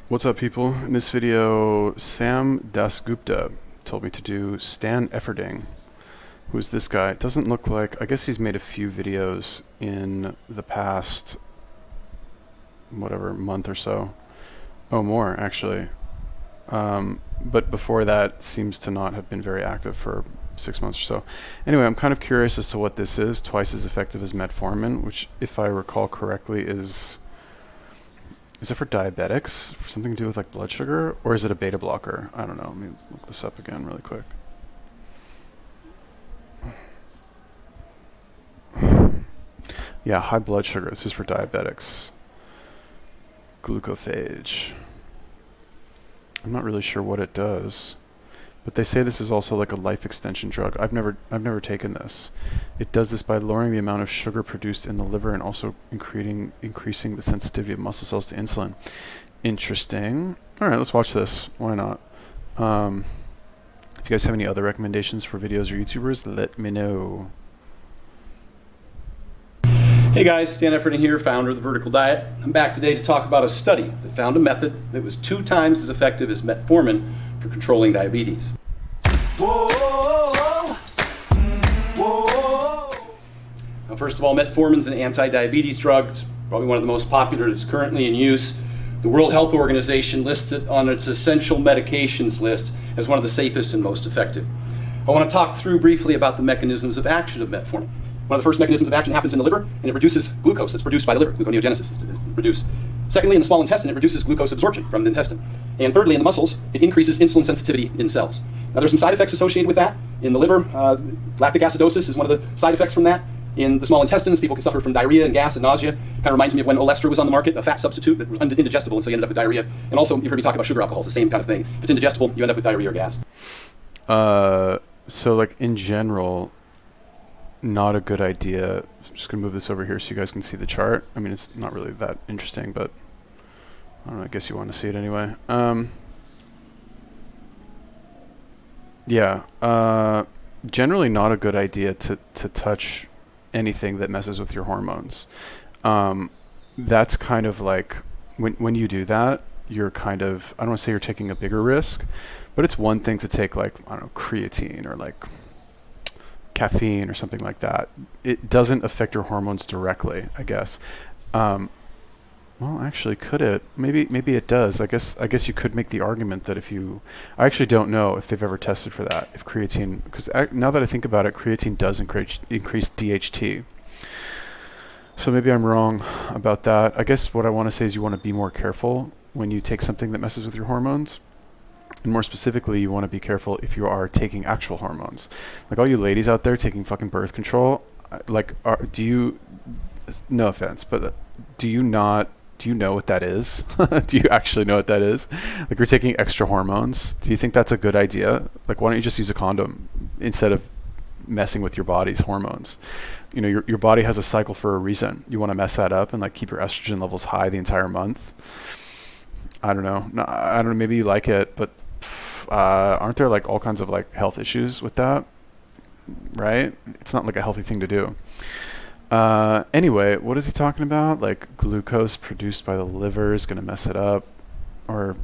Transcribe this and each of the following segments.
What's up, people? In this video, Sam Dasgupta told me to do Stan Efferding. Who's this guy? It doesn't look like... I guess he's made a few videos in the past, whatever, month or so. Oh, more, actually. But before that, seems to not have been very active for 6 months or so. Anyway, I'm kind of curious as to what this is. Twice as effective as Metformin, which, if I recall correctly, is it for diabetics? For something to do with like blood sugar? Or is it a beta blocker? I don't know. Let me look this up again really quick. Yeah, high blood sugar. This is for diabetics. Glucophage. I'm not really sure what it does, but they say this is also like a life extension drug. I've never taken this. It does this by lowering the amount of sugar produced in the liver and also increasing the sensitivity of muscle cells to insulin. Interesting. All right, let's watch this. Why not? If you guys have any other recommendations for videos or YouTubers, let me know. Hey guys, Stan Efferding here, founder of The Vertical Diet. I'm back today to talk about a study that found a method that was 2 times as effective as Metformin for controlling diabetes. Whoa, whoa, whoa. Now, first of all, Metformin is an anti-diabetes drug. It's probably one of the most popular that's currently in use. The World Health Organization lists it on its essential medications list as one of the safest and most effective. I want to talk through briefly about the mechanisms of action of Metformin. One of the first mechanisms of action happens in the liver, and it reduces glucose that's produced by the liver. Gluconeogenesis is produced. Secondly, in the small intestine, it reduces glucose absorption from the intestine. And thirdly, in the muscles, it increases insulin sensitivity in cells. Now, there's some side effects associated with that. In the liver, lactic acidosis is one of the side effects from that. In the small intestines, people can suffer from diarrhea and gas and nausea. Kind of reminds me of when Olestra was on the market, a fat substitute that was indigestible, and so you ended up with diarrhea. And also, you've heard me talk about sugar alcohol. It's the same kind of thing. If it's indigestible, you end up with diarrhea or gas. So like in general, not a good idea. I'm just gonna move this over here so you guys can see the chart. I mean, it's not really that interesting, but I don't know, I guess you want to see it anyway. Generally not a good idea to touch anything that messes with your hormones. That's kind of like when you do that, you're kind of, I don't want to say you're taking a bigger risk, but it's one thing to take like, I don't know, creatine or like caffeine or something like that. It doesn't affect your hormones directly, I guess. Well, actually, could it? Maybe it does. I guess you could make the argument that if you, I actually don't know if they've ever tested for that. If creatine, because now that I think about it, creatine does increase DHT. So maybe I'm wrong about that. I guess what I want to say is you want to be more careful when you take something that messes with your hormones. And more specifically, you want to be careful if you are taking actual hormones. Like all you ladies out there taking fucking birth control, like, do you, no offense, but do you know what that is? Do you actually know what that is? Like you're taking extra hormones. Do you think that's a good idea? Like, why don't you just use a condom instead of messing with your body's hormones? You know, your body has a cycle for a reason. You want to mess that up and like keep your estrogen levels high the entire month? I don't know. No, I don't know. Maybe you like it, but aren't there like all kinds of like health issues with that? Right? It's not like a healthy thing to do. Anyway, what is he talking about? Like glucose produced by the liver is going to mess it up, or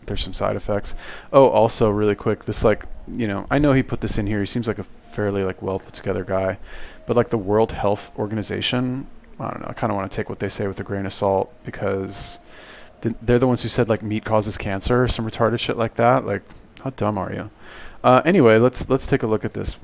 there's some side effects. Oh, also really quick, this like, you know, I know he put this in here. He seems like a fairly like well put together guy, but like the World Health Organization, I don't know. I kind of want to take what they say with a grain of salt because they're the ones who said like meat causes cancer, some retarded shit like that. Like, how dumb are you? Anyway, let's take a look at this.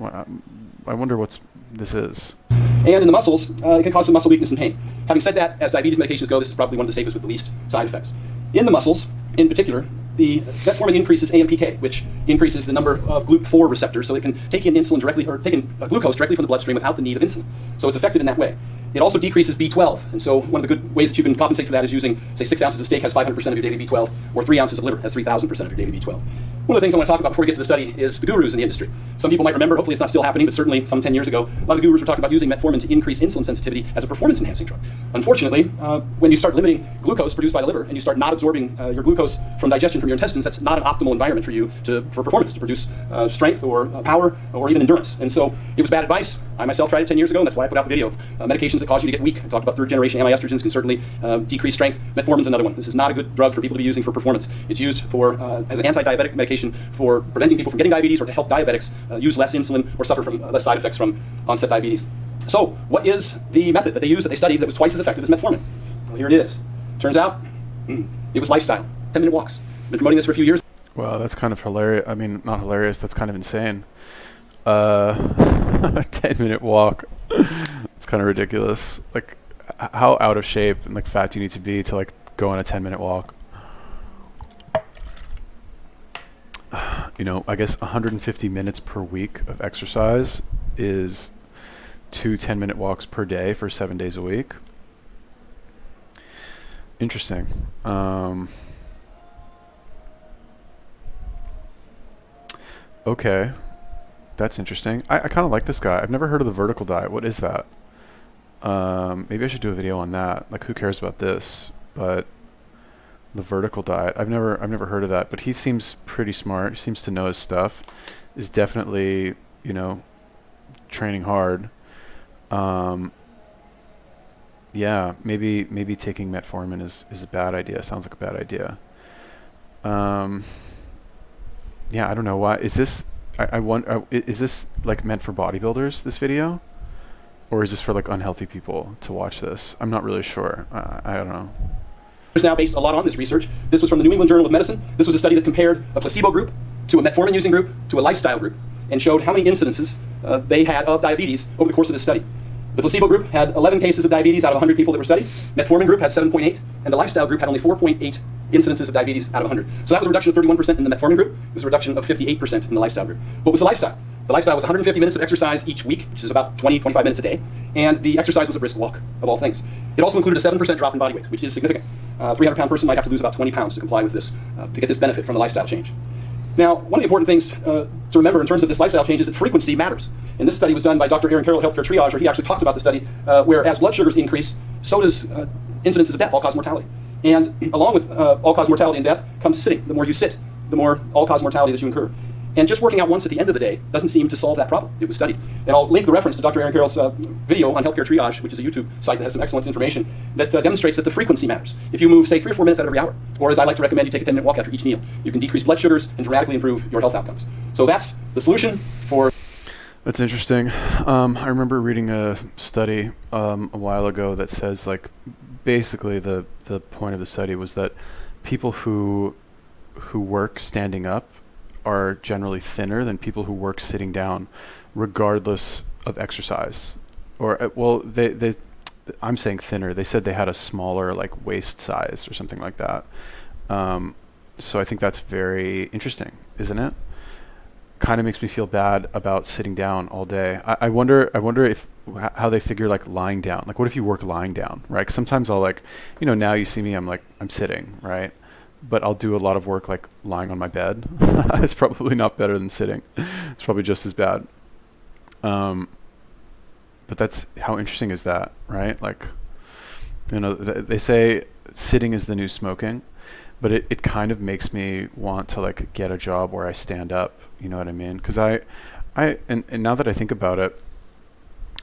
I wonder what this is. And in the muscles, it can cause some muscle weakness and pain. Having said that, as diabetes medications go, this is probably one of the safest with the least side effects. In the muscles, in particular, the metformin increases AMPK, which increases the number of GLUT4 receptors, so it can take in insulin directly, or take in glucose directly from the bloodstream without the need of insulin. So it's effective in that way. It also decreases B12, and so one of the good ways that you can compensate for that is using, say, 6 ounces of steak has 500% of your daily B12, or 3 ounces of liver has 3,000% of your daily B12. One of the things I want to talk about before we get to the study is the gurus in the industry. Some people might remember, hopefully it's not still happening, but certainly some 10 years ago, a lot of the gurus were talking about using metformin to increase insulin sensitivity as a performance-enhancing drug. Unfortunately, when you start limiting glucose produced by the liver and you start not absorbing your glucose from digestion from your intestines, that's not an optimal environment for you for performance, to produce strength or power or even endurance. And so it was bad advice. I myself tried it 10 years ago, and that's why I put out the video of medications that cause you to get weak. I talked about third-generation anti-estrogens can certainly decrease strength. Metformin's another one. This is not a good drug for people to be using for performance. It's used for as an anti-diabetic medication for preventing people from getting diabetes or to help diabetics use less insulin or suffer from less side effects from onset diabetes. So what is the method that they used, that they studied, that was twice as effective as metformin? Well, here it is. Turns out it was lifestyle. 10-minute walks. I've been promoting this for a few years. Wow, that's kind of hilarious. I mean, not hilarious. That's kind of insane. A 10-minute walk. It's kind of ridiculous. Like, how out of shape and like fat do you need to be to like go on a 10-minute walk? You know, I guess 150 minutes per week of exercise is 2 10-minute walks per day for 7 days a week. Interesting. Okay. That's interesting. I kind of like this guy. I've never heard of the vertical diet. What is that? Maybe I should do a video on that. Like, who cares about this? But the vertical diet, I've never heard of that. But he seems pretty smart. He seems to know his stuff. Is definitely, you know, training hard. Yeah, maybe taking metformin is a bad idea. Sounds like a bad idea. Yeah, I don't know why. Is this? I wonder, is this like meant for bodybuilders, this video? Or is this for like unhealthy people to watch this? I'm not really sure. I don't know. It's now based a lot on this research. This was from the New England Journal of Medicine. This was a study that compared a placebo group to a metformin using group to a lifestyle group and showed how many incidences they had of diabetes over the course of this study. The placebo group had 11 cases of diabetes out of 100 people that were studied. Metformin group had 7.8, and the lifestyle group had only 4.8 incidences of diabetes out of 100. So that was a reduction of 31% in the metformin group. It was a reduction of 58% in the lifestyle group. What was the lifestyle? The lifestyle was 150 minutes of exercise each week, which is about 20, 25 minutes a day, and the exercise was a brisk walk, of all things. It also included a 7% drop in body weight, which is significant. A 300-pound person might have to lose about 20 pounds to comply with this, to get this benefit from the lifestyle change. Now, one of the important things to remember in terms of this lifestyle change is that frequency matters. And this study was done by Dr. Aaron Carroll, Healthcare Triage, where he actually talked about the study where as blood sugars increase, so does incidences of death, all-cause mortality. And along with all-cause mortality and death comes sitting. The more you sit, the more all-cause mortality that you incur. And just working out once at the end of the day doesn't seem to solve that problem. It was studied. And I'll link the reference to Dr. Aaron Carroll's video on Healthcare Triage, which is a YouTube site that has some excellent information that demonstrates that the frequency matters. If you move, say, 3 or 4 minutes out of every hour, or as I like to recommend, you take a 10-minute walk after each meal, you can decrease blood sugars and dramatically improve your health outcomes. So that's the solution for... That's interesting. I remember reading a study a while ago that says, like, basically the point of the study was that people who work standing up are generally thinner than people who work sitting down, regardless of exercise. Or well, I'm saying thinner. They said they had a smaller like waist size or something like that. So I think that's very interesting, isn't it? Kind of makes me feel bad about sitting down all day. I wonder if how they figure like lying down. Like, what if you work lying down, right? 'Cause sometimes I'll like, you know, now you see me, I'm sitting, right? But I'll do a lot of work like lying on my bed. It's probably not better than sitting. It's probably just as bad. But that's, how interesting is that, right? Like, you know, they say sitting is the new smoking, but it kind of makes me want to like get a job where I stand up. You know what I mean? Because and now that I think about it,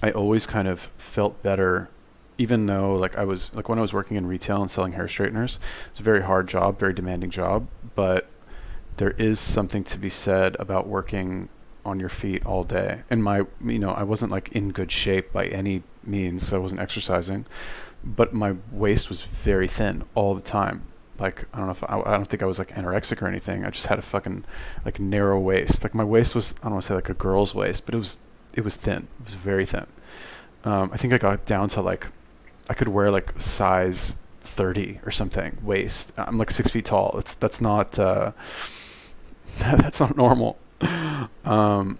I always kind of felt better, even though like I was like when I was working in retail and selling hair straighteners, it's a very hard job, very demanding job, but there is something to be said about working on your feet all day. And I wasn't like in good shape by any means, so I wasn't exercising, but my waist was very thin all the time. Like, I don't think I was like anorexic or anything. I just had a fucking like narrow waist. Like my waist was, I don't want to say like a girl's waist, but it was thin. It was very thin. I think I got down to like, I could wear like size 30 or something waist. I'm like 6 feet tall. That's not that's not normal. And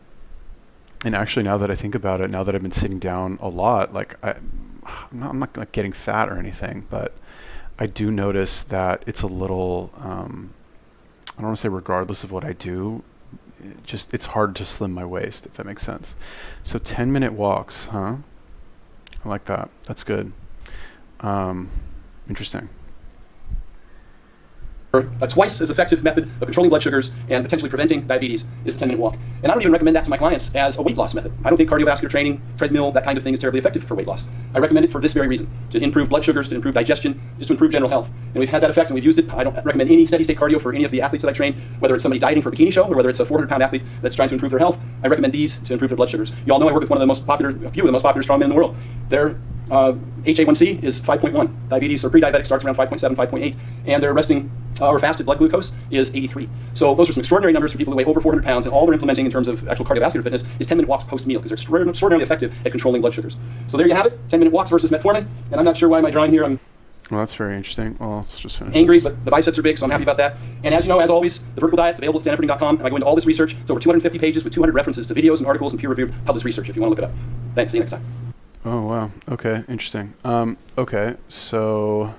actually, now that I think about it, now that I've been sitting down a lot, like I'm not like getting fat or anything, but I do notice that it's a little I don't want to say regardless of what I do, it's hard to slim my waist, if that makes sense. So 10-minute walks, huh? I like that. That's good. Interesting. A twice as effective method of controlling blood sugars and potentially preventing diabetes is a 10-minute walk. And I don't even recommend that to my clients as a weight loss method. I don't think cardiovascular training, treadmill, that kind of thing is terribly effective for weight loss. I recommend it for this very reason, to improve blood sugars, to improve digestion, just to improve general health. And we've had that effect and we've used it. I don't recommend any steady state cardio for any of the athletes that I train, whether it's somebody dieting for a bikini show or whether it's a 400-pound athlete that's trying to improve their health. I recommend these to improve their blood sugars. You all know I work with a few of the most popular strongmen in the world. Their HA1C is 5.1. Diabetes or pre-diabetic starts around 5.7, 5.8, and their resting or fasted blood glucose is 83. So those are some extraordinary numbers for people who weigh over 400 pounds, and all they're implementing in terms of actual cardiovascular fitness is 10-minute walks post-meal, because they're extraordinarily effective at controlling blood sugars. So there you have it, 10-minute walks versus metformin, and I'm not sure why am I drawing here. I'm Well, that's very interesting. Well, let's just finish angry, this. but the biceps are big, so I'm happy about that. And as you know, as always, the vertical diet's available at stanfording.com, and I go into all this research. It's over 250 pages with 200 references to videos and articles and peer-reviewed published research if you want to look it up. Thanks, see you next time. Oh, wow. Okay, interesting. Okay, so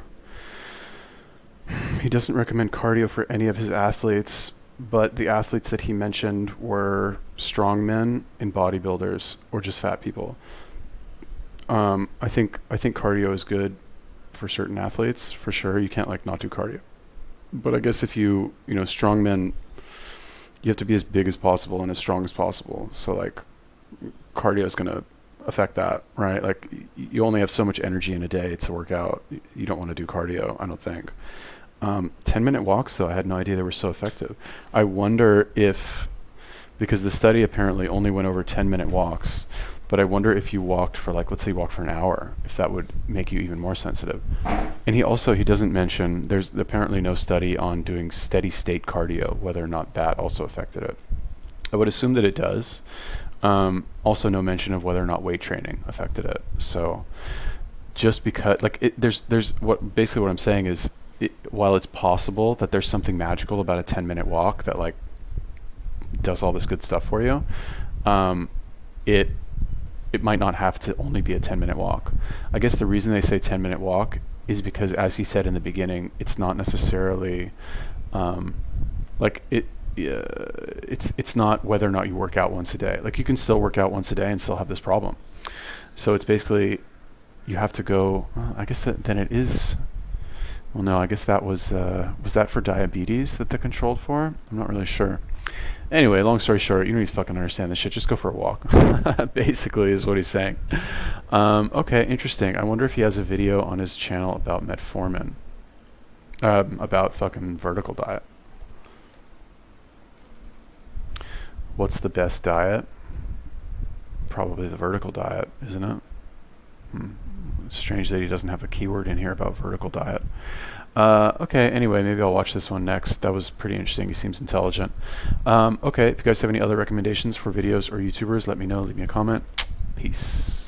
he doesn't recommend cardio for any of his athletes, but the athletes that he mentioned were strongmen and bodybuilders or just fat people. I think cardio is good for certain athletes, for sure. You can't not do cardio. But I guess if strongmen, you have to be as big as possible and as strong as possible. So cardio is going to affect that, right? You only have so much energy in a day to work out. You don't want to do cardio, I don't think. 10-minute walks, though, I had no idea they were so effective. I wonder if, because the study apparently only went over 10-minute walks, but I wonder if you walked for let's say you walked for an hour, if that would make you even more sensitive. And he doesn't mention, there's apparently no study on doing steady state cardio, whether or not that also affected it. I would assume that it does. Also no mention of whether or not weight training affected it. So just because there's what I'm saying is, while it's possible that there's something magical about a 10-minute walk that does all this good stuff for you, it might not have to only be a 10-minute walk. I guess the reason they say 10-minute walk is because, as he said in the beginning, it's not necessarily it's not whether or not you work out once a day. You can still work out once a day and still have this problem. So it's basically you have to go. I guess then it is. Well, no, I guess that was that for diabetes that they controlled for? I'm not really sure. Anyway, long story short, you don't even fucking understand this shit. Just go for a walk, basically, is what he's saying. Okay, interesting. I wonder if he has a video on his channel about metformin, about fucking vertical diet. What's the best diet? Probably the vertical diet, isn't it? It's strange that he doesn't have a keyword in here about vertical diet. Okay, anyway, maybe I'll watch this one next. That was pretty interesting. He seems intelligent. Okay, if you guys have any other recommendations for videos or YouTubers, let me know. Leave me a comment. Peace.